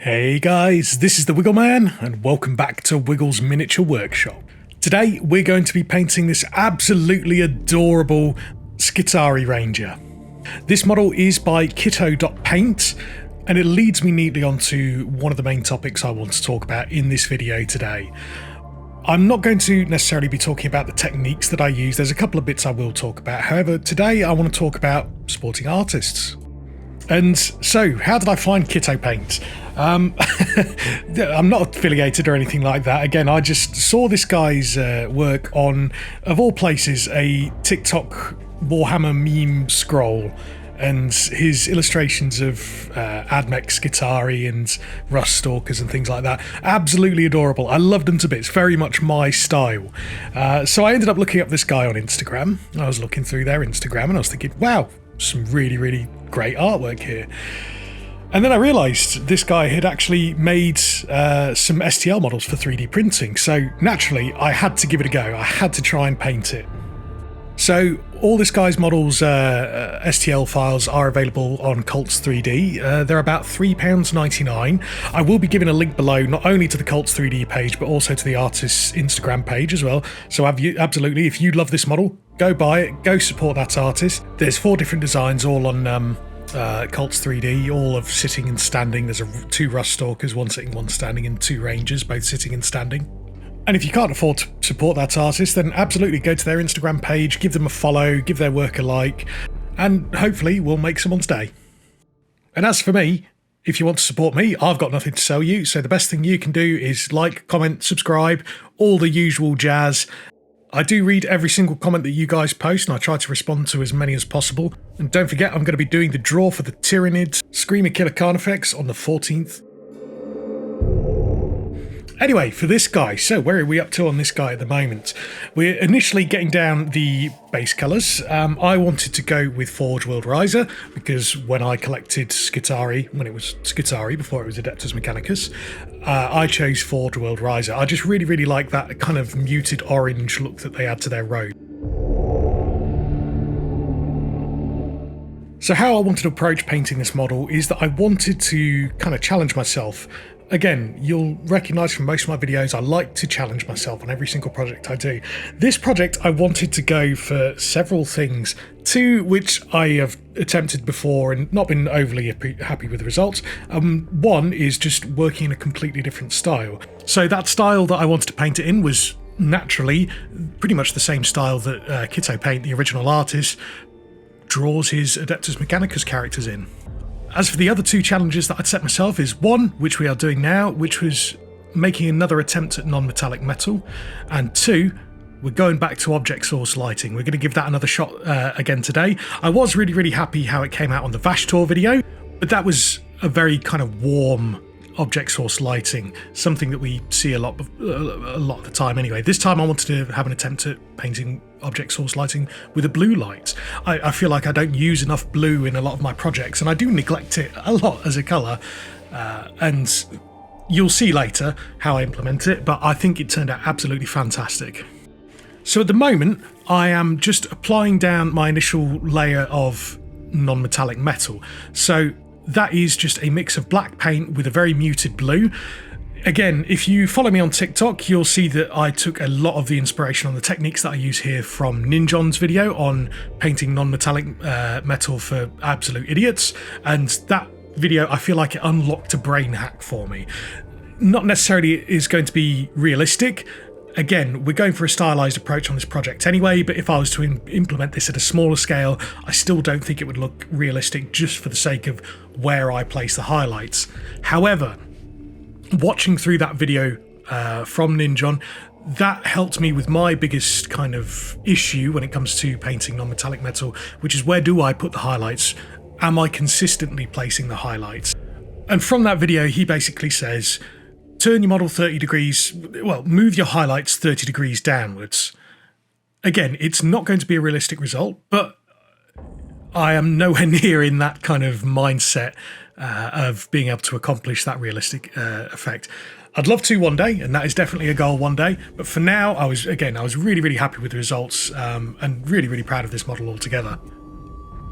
Hey guys, this is the Wiggle Man, and welcome back to Wiggle's Miniature Workshop. Today we're going to be painting this absolutely adorable Skitarii Ranger. This model is by Kitto.paint, and it leads me neatly onto one of the main topics I want to talk about in this video today. I'm not going to necessarily be talking about the techniques that I use. There's a couple of bits I will talk about. However, today I want to talk about supporting artists. And so, how did I find Kitto Paint? I'm not affiliated or anything like that. Again, I just saw this guy's work on, of all places, a TikTok Warhammer meme scroll, and his illustrations of Admech Skitarii and Rust Stalkers and things like that. Absolutely adorable. I loved them to bits. Very much my style. So I ended up looking up this guy on Instagram. I was looking through their Instagram and I was thinking, wow, some really great artwork here. And then I realised this guy had actually made some STL models for 3D printing, so naturally I had to give it a go. I had to try and paint it. So all this guy's models, STL files, are available on Cults 3D. They're about £3.99. I will be giving a link below, not only to the Cults 3D page, but also to the artist's Instagram page as well. So absolutely, if you love this model, go buy it, go support that artist. There's 4 different designs, all on Cults 3D, all of sitting and standing. There's 2 Rust Stalkers, 1 sitting, 1 standing, and 2 Rangers, both sitting and standing. And if you can't afford to support that artist, then absolutely go to their Instagram page, give them a follow, give their work a like, and hopefully we'll make someone's day. And as for me, if you want to support me, I've got nothing to sell you, so the best thing you can do is like, comment, subscribe, all the usual jazz. I do read every single comment that you guys post, and I try to respond to as many as possible. And don't forget, I'm going to be doing the draw for the Tyrannid Screamer Killer Carnifex on the 14th. Anyway, for this guy, so where are we up to on this guy at the moment? We're initially getting down the base colours. I wanted to go with Forge World Riser, because when I collected Skitarii, when it was Skitarii, before it was Adeptus Mechanicus, I chose Forge World Riser. I just really like that kind of muted orange look that they add to their robe. So how I wanted to approach painting this model is that I wanted to kind of challenge myself. Again, you'll recognise from most of my videos, I like to challenge myself on every single project I do. This project, I wanted to go for several things, 2 which I have attempted before and not been overly happy with the results. 1 is just working in a completely different style. So that style that I wanted to paint it in was naturally pretty much the same style that Kitto Paint, the original artist, draws his Adeptus Mechanicus characters in. As for the other 2 challenges that I'd set myself is 1, which we are doing now, which was making another attempt at non-metallic metal, and 2, we're going back to object source lighting. We're going to give that another shot again today. I was really happy how it came out on the Vashtor video, but that was a very kind of warm object source lighting, something that we see a lot of the time anyway. This time I wanted to have an attempt at painting object source lighting with a blue light. I feel like I don't use enough blue in a lot of my projects, and I do neglect it a lot as a colour, and you'll see later how I implement it, but I think it turned out absolutely fantastic. So at the moment I am just applying down my initial layer of non-metallic metal. So that is just a mix of black paint with a very muted blue. Again, if you follow me on TikTok, you'll see that I took a lot of the inspiration on the techniques that I use here from Ninjon's video on painting non-metallic metal for absolute idiots, and that video, I feel like it unlocked a brain hack for me. Not necessarily is going to be realistic. Again, we're going for a stylised approach on this project anyway, but if I was to implement this at a smaller scale, I still don't think it would look realistic just for the sake of where I place the highlights. However, watching through that video from Ninjon, that helped me with my biggest kind of issue when it comes to painting non-metallic metal, which is where do I put the highlights? Am I consistently placing the highlights? And from that video, he basically says, turn your model 30 degrees, well, move your highlights 30 degrees downwards. Again, it's not going to be a realistic result, but I am nowhere near in that kind of mindset of being able to accomplish that realistic effect. I'd love to one day, and that is definitely a goal one day, but for now, I was really happy with the results, and really proud of this model altogether.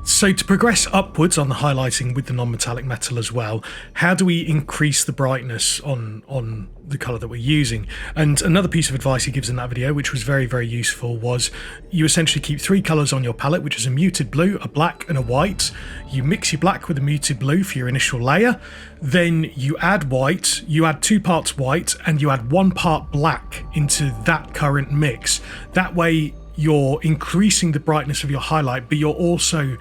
So to progress upwards on the highlighting with the non-metallic metal as well, how do we increase the brightness on the colour that we're using? And another piece of advice he gives in that video, which was very, very useful, was you essentially keep 3 colours on your palette, which is a muted blue, a black and a white. You mix your black with a muted blue for your initial layer, then you add white, you add 2 parts white, and you add 1 part black into that current mix. That way you're increasing the brightness of your highlight, but you're also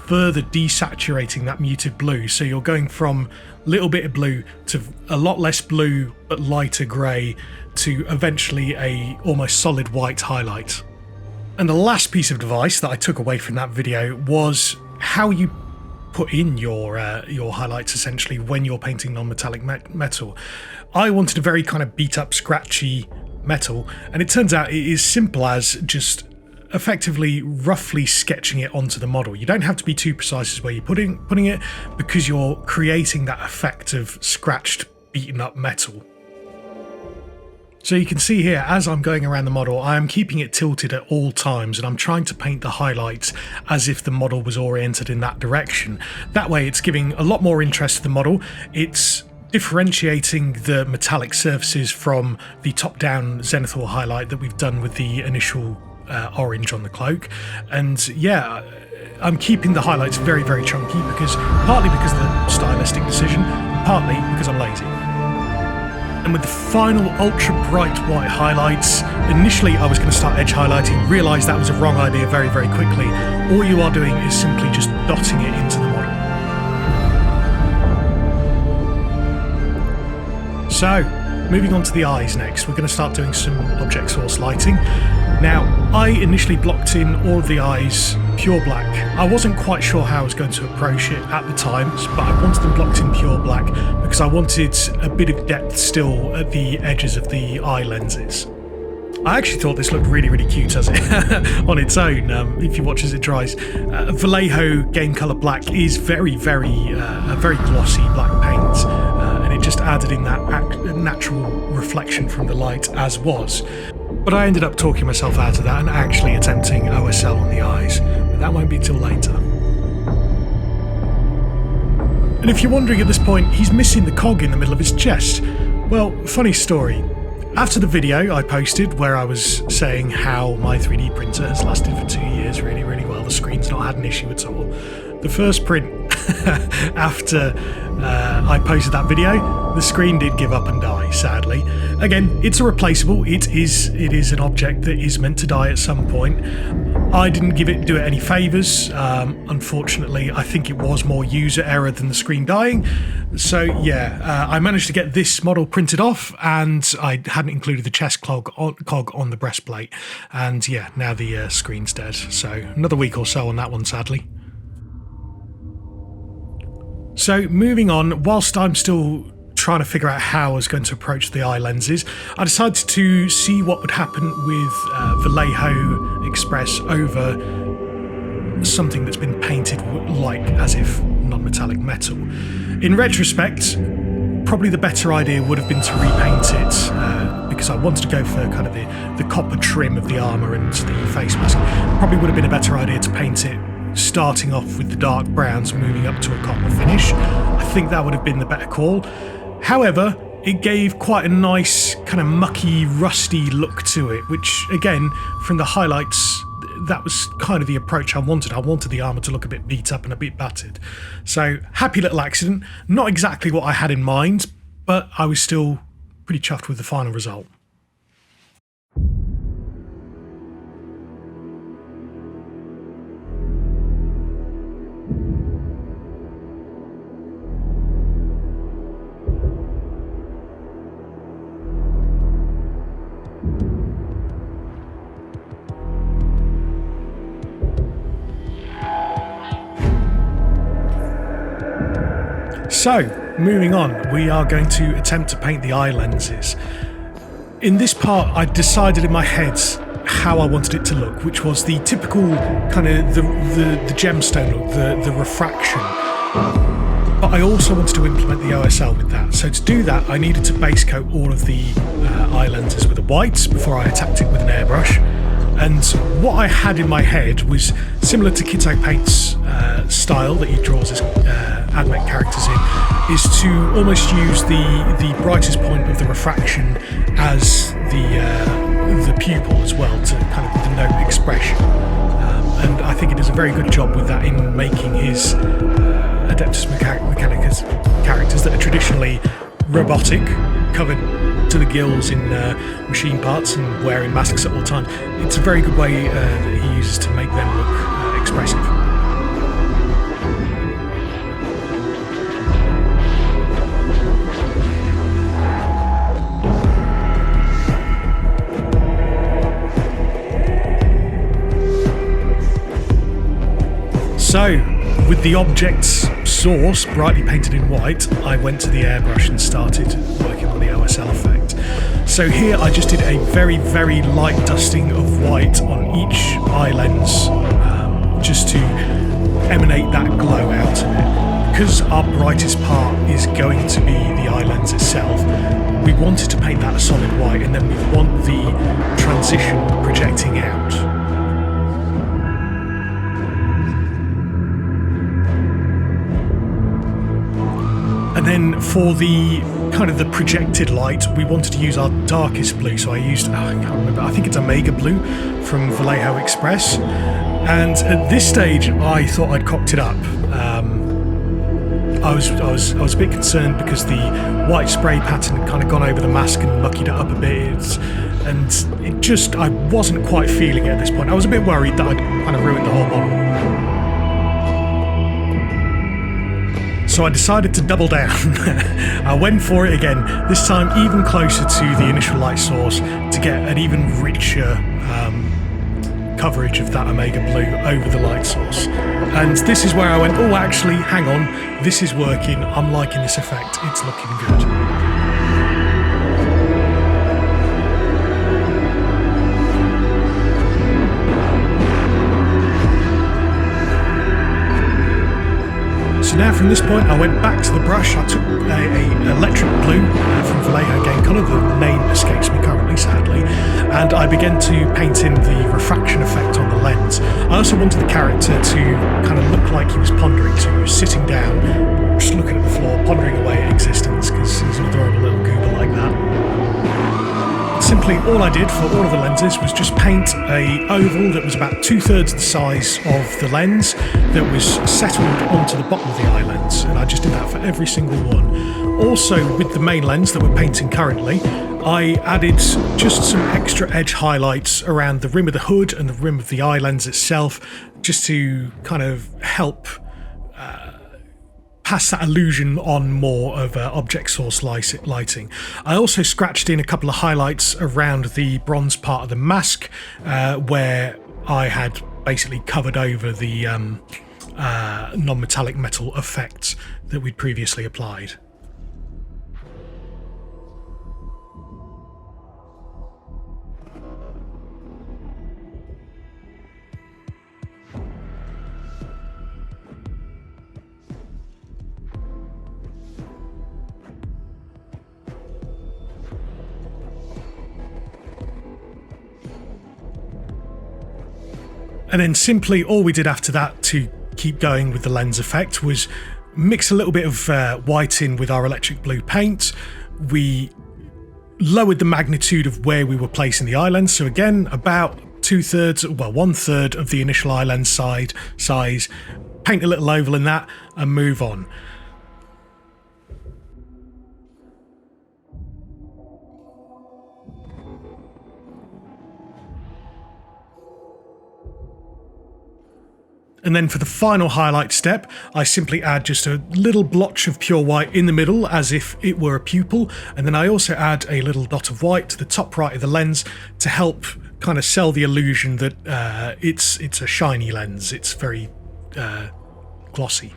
further desaturating that muted blue. So you're going from a little bit of blue to a lot less blue but lighter grey to eventually a almost solid white highlight. And the last piece of advice that I took away from that video was how you put in your highlights essentially when you're painting non-metallic metal. I wanted a very kind of beat up, scratchy metal, and it turns out it is simple as just effectively roughly sketching it onto the model. You don't have to be too precise as where you're putting it, because you're creating that effect of scratched, beaten up metal. So you can see here, as I'm going around the model, I am keeping it tilted at all times, and I'm trying to paint the highlights as if the model was oriented in that direction. That way it's giving a lot more interest to the model. It's differentiating the metallic surfaces from the top-down zenithal highlight that we've done with the initial orange on the cloak. And yeah, I'm keeping the highlights very, very chunky, partly because of the stylistic decision, partly because I'm lazy. And with the final ultra bright white highlights, initially I was going to start edge highlighting, realised that was a wrong idea very, very quickly. All you are doing is simply just dotting it into the model. So, moving on to the eyes next, we're going to start doing some object source lighting. Now, I initially blocked in all of the eyes pure black. I wasn't quite sure how I was going to approach it at the time, but I wanted them blocked in pure black because I wanted a bit of depth still at the edges of the eye lenses. I actually thought this looked really, really cute as it on its own, if you watch as it dries. Vallejo Game Colour Black is very, very glossy black paint, and it just added in that natural reflection from the light as was. But I ended up talking myself out of that and actually attempting OSL on the eyes, but that won't be till later. And if you're wondering at this point, he's missing the cog in the middle of his chest. Well, funny story. After the video I posted where I was saying how my 3D printer has lasted for 2 years really, really well, the screen's not had an issue at all, the first print after I posted that video, the screen did give up and die, sadly. Again, it's a replaceable, it is an object that is meant to die at some point. I didn't do it any favours, unfortunately. I think it was more user error than the screen dying. So yeah, I managed to get this model printed off, and I hadn't included the chest cog on the breastplate. And yeah, now the screen's dead. So another week or so on that one, sadly. So moving on, whilst I'm still trying to figure out how I was going to approach the eye lenses, I decided to see what would happen with Vallejo Express over something that's been painted like as if non-metallic metal. In retrospect, probably the better idea would have been to repaint it, because I wanted to go for kind of the copper trim of the armour and the face mask. Probably would have been a better idea to paint it starting off with the dark browns, moving up to a copper finish. I think that would have been the better call. However, it gave quite a nice kind of mucky, rusty look to it, which again, from the highlights, that was kind of the approach I wanted. I wanted the armour to look a bit beat up and a bit battered. So, happy little accident. Not exactly what I had in mind, but I was still pretty chuffed with the final result. So, moving on, we are going to attempt to paint the eye lenses. In this part, I decided in my head how I wanted it to look, which was the typical kind of the gemstone look, the refraction. But I also wanted to implement the OSL with that. So to do that, I needed to base coat all of the eye lenses with a white before I attacked it with an airbrush. And what I had in my head was similar to Kitto Paint's style that he draws his Admech characters in, is to almost use the brightest point of the refraction as the pupil as well, to kind of denote expression. And I think he does a very good job with that in making his Adeptus Mechanicus characters that are traditionally robotic, covered to the gills in machine parts and wearing masks at all times. It's a very good way that he uses to make them look expressive. So, with the object's source brightly painted in white, I went to the airbrush and started working on the OSL effect. So here I just did a very, very light dusting of white on each eye lens, just to emanate that glow out of it. Because our brightest part is going to be the eye lens itself, we wanted to paint that a solid white, and then we want the transition projecting out. And then for the kind of the projected light, we wanted to use our darkest blue. So I used, I can't remember, I think it's Omega Blue from Vallejo Express. And at this stage, I thought I'd cocked it up. I was a bit concerned because the white spray pattern had kind of gone over the mask and muckied it up a bit. And it just, I wasn't quite feeling it at this point. I was a bit worried that I'd kind of ruined the whole model. So I decided to double down. I went for it again, this time even closer to the initial light source to get an even richer coverage of that Omega Blue over the light source. And this is where I went, oh actually, hang on, this is working, I'm liking this effect, it's looking good. So now from this point I went back to the brush, I took a electric blue from Vallejo Game Colour, the name escapes me currently sadly, and I began to paint in the refraction effect on the lens. I also wanted the character to kind of look like he was pondering, so he was sitting down, just looking at the floor, pondering away at existence, because he's an adorable little goober like that. Simply all I did for all of the lenses was just paint a oval that was about 2/3 the size of the lens that was settled onto the bottom of the eye lens, and I just did that for every single one. Also with the main lens that we're painting currently, I added just some extra edge highlights around the rim of the hood and the rim of the eye lens itself, just to kind of help pass that illusion on more of object source lighting. I also scratched in a couple of highlights around the bronze part of the mask, where I had basically covered over the non-metallic metal effects that we'd previously applied. And then simply all we did after that to keep going with the lens effect was mix a little bit of white in with our electric blue paint. We lowered the magnitude of where we were placing the eye lens. So again, about 2/3, well, 1/3 of the initial eye lens size, paint a little oval in that and move on. And then for the final highlight step, I simply add just a little blotch of pure white in the middle as if it were a pupil. And then I also add a little dot of white to the top right of the lens to help kind of sell the illusion that it's a shiny lens. It's very glossy.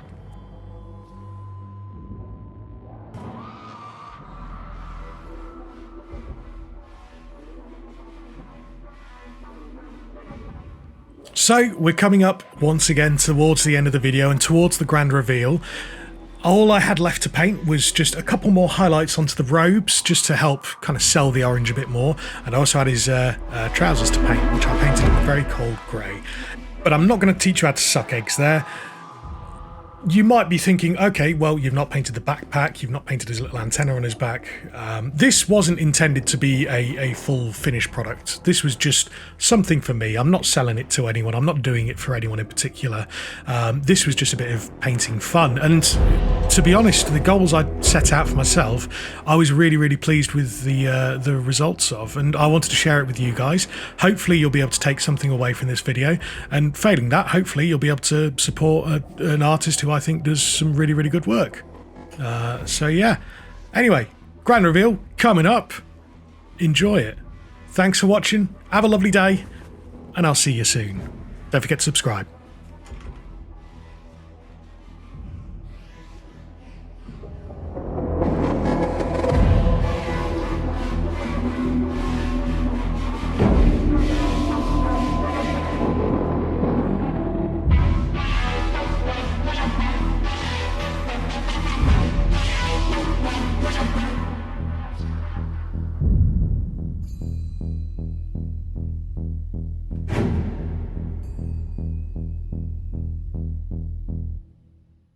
So we're coming up once again towards the end of the video and towards the grand reveal. All I had left to paint was just a couple more highlights onto the robes, just to help kind of sell the orange a bit more. And I also had his trousers to paint, which I painted in a very cold grey. But I'm not going to teach you how to suck eggs there. You might be thinking, okay, well, you've not painted the backpack, you've not painted his little antenna on his back. This wasn't intended to be a full finished product. This was just something for me. I'm not selling it to anyone. I'm not doing it for anyone in particular. This was just a bit of painting fun. And to be honest, the goals I set out for myself, I was really, really pleased with the results of, and I wanted to share it with you guys. Hopefully you'll be able to take something away from this video, and failing that, hopefully you'll be able to support an artist who I think does some really, really good work. So yeah, anyway, grand reveal coming up. Enjoy it. Thanks for watching, have a lovely day, and I'll see you soon. Don't forget to subscribe.